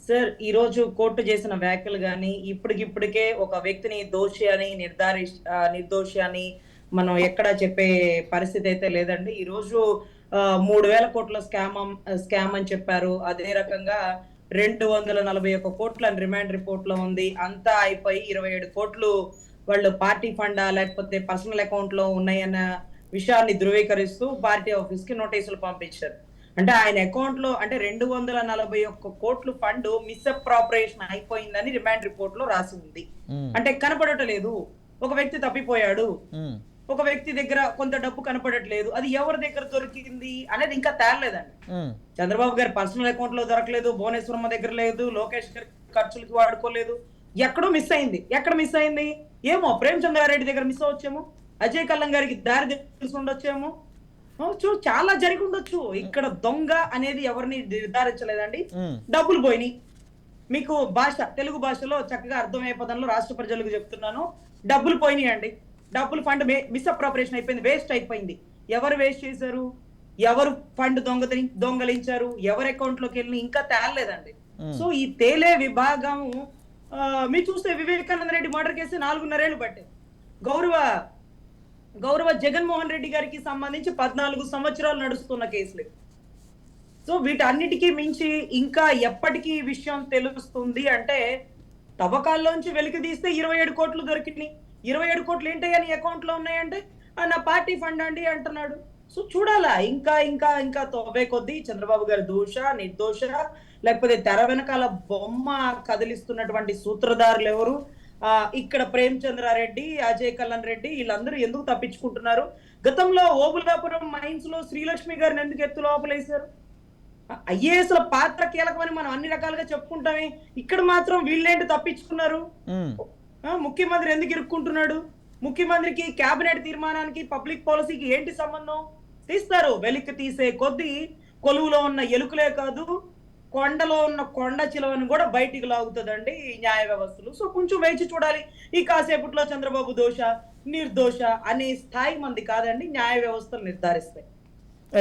Sir, ఈరోజు court చేసిన వ్యాఖ్యలు గాని, ఇప్పటికిప్పటికే ఒక వ్యక్తిని దోషి అని నిర్దోషి అని మనం ఎక్కడా చెప్పే పరిస్థితి అయితే లేదండి. ఈరోజు 3,000 కోట్ల స్కామ్ అని చెప్పారు. అదే రకంగా 241 కోట్లు అని రిమాండ్ రిపోర్ట్‌లో ఉంది. అంతా అయిపోయి 27 కోట్లు వాళ్ళు పార్టీ ఫండా లేకపోతే పర్సనల్ అకౌంట్‌లో ఉన్నాయన్న విషయాన్ని ధృవీకరిస్తూ పార్టీ ఆఫీస్‌కి నోటీసులు పంపించారు. అంటే ఆయన అకౌంట్‌లో అంటే 241 కోట్లు ఫండ్ మిస్‌అప్రాపరియేషన్ అయిపోయిందని రిమాండ్ రిపోర్ట్‌లో రాసి ఉంది. హ్మ్. అంటే కనపడటలేదు. ఒక వ్యక్తి తప్పిపోయాడు. హ్మ్. ఒక వ్యక్తి దగ్గర కొంత డబ్బు కనపడట్లేదు. అది ఎవరి దగ్గర దొరికింది అనేది ఇంకా తేలలేదండి. హ్మ్. చంద్రబాబు గారి పర్సనల్ అకౌంట్‌లో దొరకలేదు. భువనేశ్వరమ్మ దగ్గర లేదు. లోకేష్ గారి ఖర్చులకి వాడుకోలేదు. ఎక్కడో మిస్ అయింది. ఎక్కడ మిస్ అయింది? ఏమో ప్రేమచంద్రారెడ్డి దగ్గర మిస్ అవ్వచ్చేమో. అజయ్ కల్లం గారికి దారి తెలిసి ఉండొచ్చేమో. చాలా జరిగుండొచ్చు. ఇక్కడ దొంగ అనేది ఎవరిని నిర్ధారించలేదండి. హ్మ్. డబ్బులు పోయినియి. మీకు తెలుగు భాషలో చక్కగా అర్థమయ్యే పదంలో రాష్ట్ర ప్రజలకు చెప్తున్నాను. డబ్బులు పోయినియండి. డబ్బులు ఫండ్ మిస్‌అప్రాపరియేషన్ అయిపోయింది. వేస్ట్ అయిపోయింది. ఎవరు వేస్ట్ చేశారు? ఎవరు ఫండ్ దొంగలించారు? ఎవరి అకౌంట్‌లోకెళ్ళి ఇంకా తేలలేదండి. హ్మ్. సో, ఈ తేలే విభాగం మీరు చూస్తే వివేకానంద రెడ్డి మర్డర్ కేసు 4.5 ఏళ్లు పట్టింది. గౌరవ గౌరవ జగన్మోహన్ రెడ్డి గారికి సంబంధించి 14 సంవత్సరాలు నడుస్తున్న కేసులు. సో వీటన్నిటికి మించి ఇంకా ఎప్పటికి ఈ విషయం తెలుస్తుంది అంటే, తవ్వకాల్లోంచి వెలికి తీస్తే 27 కోట్లు దొరికినాయి. 27 కోట్లు ఏంటయ్యా నీ అకౌంట్‌లో ఉన్నాయంటే, నా పార్టీ ఫండ్ అండి అంటున్నాడు. సో చూడాలా ఇంకా తవ్వే కొద్దీ చంద్రబాబు గారి నిర్దోష లేకపోతే తెర వెనకాల బొమ్మ కదిలిస్తున్నటువంటి సూత్రధారులెవరు? ఇక్కడ ప్రేమచంద్రారెడ్డి, అజయ్ కల్లం రెడ్డి వీళ్ళందరూ ఎందుకు తప్పించుకుంటున్నారు? గతంలో ఓబులాపురం మైన్స్‌లో శ్రీలక్ష్మి గారిని ఎందుకు ఎత్తు లోపలేశారు? ఐఏఎస్‌ల పాత్ర కీలకమని మనం అన్ని రకాలుగా చెప్పుకుంటామే. ఇక్కడ మాత్రం వీళ్ళేంటి తప్పించుకున్నారు? హ్మ్. ముఖ్యమంత్రి ఎందుకు ఇరుక్కుంటున్నాడు? ముఖ్యమంత్రికి క్యాబినెట్ తీర్మానానికి, పబ్లిక్ పాలసీకి ఏంటి సంబంధం? తీస్తారు. వెలికి తీసే కొద్దీ కొలువులో ఉన్న ఎలుకలే కాదు, కొండలో ఉన్న కొండ చిలవని కూడా బయటికి లాగుతదండి ఈ న్యాయ వ్యవస్థలు. సో కొంచెం వేచి చూడాలి. ఈ కాసేపట్లో చంద్రబాబు నిర్దోష అనే స్థాయి మనది కాదండి. న్యాయ వ్యవస్థలు నిర్ధారిస్తాయి.